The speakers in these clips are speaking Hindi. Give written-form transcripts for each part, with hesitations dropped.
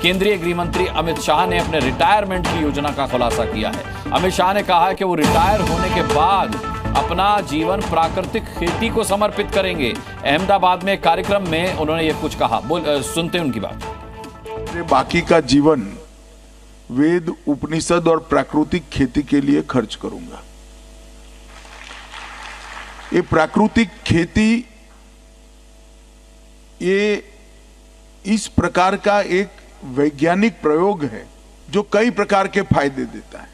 केंद्रीय गृह मंत्री अमित शाह ने अपने रिटायरमेंट की योजना का खुलासा किया है। अमित शाह ने कहा है कि वो रिटायर होने के बाद अपना जीवन प्राकृतिक खेती को समर्पित करेंगे। अहमदाबाद में कार्यक्रम में उन्होंने ये कुछ कहा, सुनते हैं उनकी बात। बाकी का जीवन वेद, उपनिषद और प्राकृतिक खेती के लिए खर्च करूंगा। ये प्राकृतिक खेती ये इस प्रकार का एक वैज्ञानिक प्रयोग है जो कई प्रकार के फायदे देता है।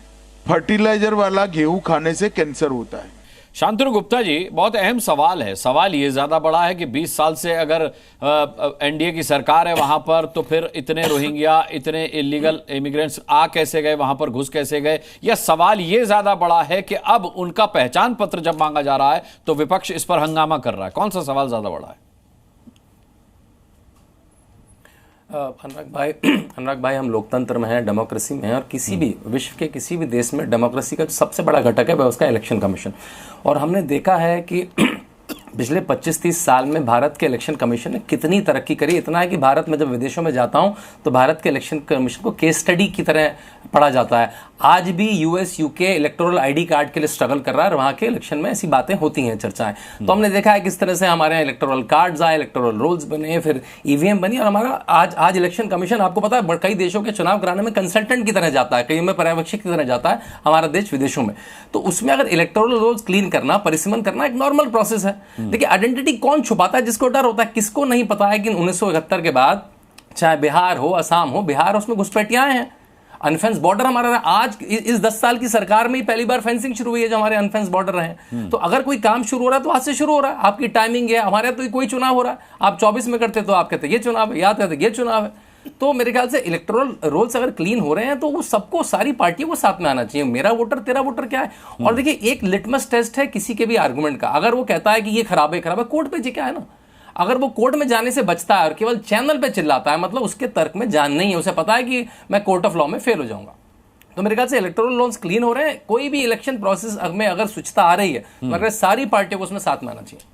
फर्टिलाइजर वाला गेहूं खाने से कैंसर होता है। शांतनु गुप्ता जी, बहुत अहम सवाल है। सवाल ये ज्यादा बड़ा है कि 20 साल से अगर एनडीए की सरकार है वहां पर, तो फिर इतने रोहिंग्या, इतने इलीगल इमिग्रेंट्स आ कैसे गए, वहां पर घुस कैसे गए? या सवाल ये ज्यादा बड़ा है कि अब उनका पहचान पत्र जब मांगा जा रहा है तो विपक्ष इस पर हंगामा कर रहा है? कौन सा सवाल ज्यादा बड़ा है? अनुराग भाई, हम लोकतंत्र में हैं, डेमोक्रेसी में हैं, और किसी भी विश्व के किसी भी देश में डेमोक्रेसी का सबसे बड़ा घटक है वह उसका इलेक्शन कमीशन। और हमने देखा है कि पिछले 25-30 साल में भारत के इलेक्शन कमीशन ने कितनी तरक्की करी। इतना है कि भारत में जब विदेशों में जाता हूं तो भारत के इलेक्शन कमीशन को केस स्टडी की तरह पढ़ा जाता है। आज भी US, UK electoral ID card के लिए स्ट्रगल कर रहा है, और वहां के इलेक्शन में ऐसी बातें होती हैं, चर्चाएं। तो हमने देखा है किस तरह से हमारे यहाँ इलेक्टोरल कार्ड्स आए, इलेक्टोरल रोल्स बने, फिर ईवीएम बनी, और हमारा आज इलेक्शन कमीशन, आपको पता है, कई देशों के चुनाव कराने में कंसल्टेंट की तरह जाता है, कई में पर्यवेक्षक की तरह जाता है हमारा देश विदेशों में। तो उसमें अगर इलेक्टोरल रोल्स क्लीन करना, परिसीमन करना एक नॉर्मल प्रोसेस है। देखिए, आइडेंटिटी कौन छुपाता है? जिसको डर होता है। किसको नहीं पता है कि 1971 के बाद चाहे बिहार हो, असम हो, बिहार उसमें घुसपैठियां हैं। अनफेंस बॉर्डर हमारा आज इस 10 साल की सरकार में ही पहली बार फेंसिंग शुरू हुई है जो हमारे अनफेंस बॉर्डर रहे। तो अगर कोई काम शुरू हो रहा है तो आज से शुरू हो रहा है। आपकी टाइमिंग है, हमारे यहाँ तो कोई चुनाव हो रहा है, आप 24 में करते तो आप कहते ये चुनाव है, याद करते ये चुनाव है। तो मेरे ख्याल से इलेक्टोरल रोल्स अगर क्लीन हो रहे हैं तो वो सबको, सारी पार्टियों को साथ में आना चाहिए। मेरा वोटर तेरा वोटर क्या है? और देखिए, एक लिटमस टेस्ट है किसी के भी आर्गुमेंट का। अगर वो कहता है कि ये खराब है, कोर्ट पे जी क्या है ना। अगर वो कोर्ट में जाने से बचता है और केवल चैनल पे चिल्लाता है, मतलब उसके तर्क में जान नहीं है, उसे पता है कि मैं कोर्ट ऑफ लॉ में फेल हो जाऊंगा। तो मेरे ख्याल से इलेक्टोरल लॉस क्लीन हो रहे हैं। कोई भी इलेक्शन प्रोसेस में अगर स्वच्छता आ रही है तो सारी पार्टियों को उसमें साथ में आना चाहिए।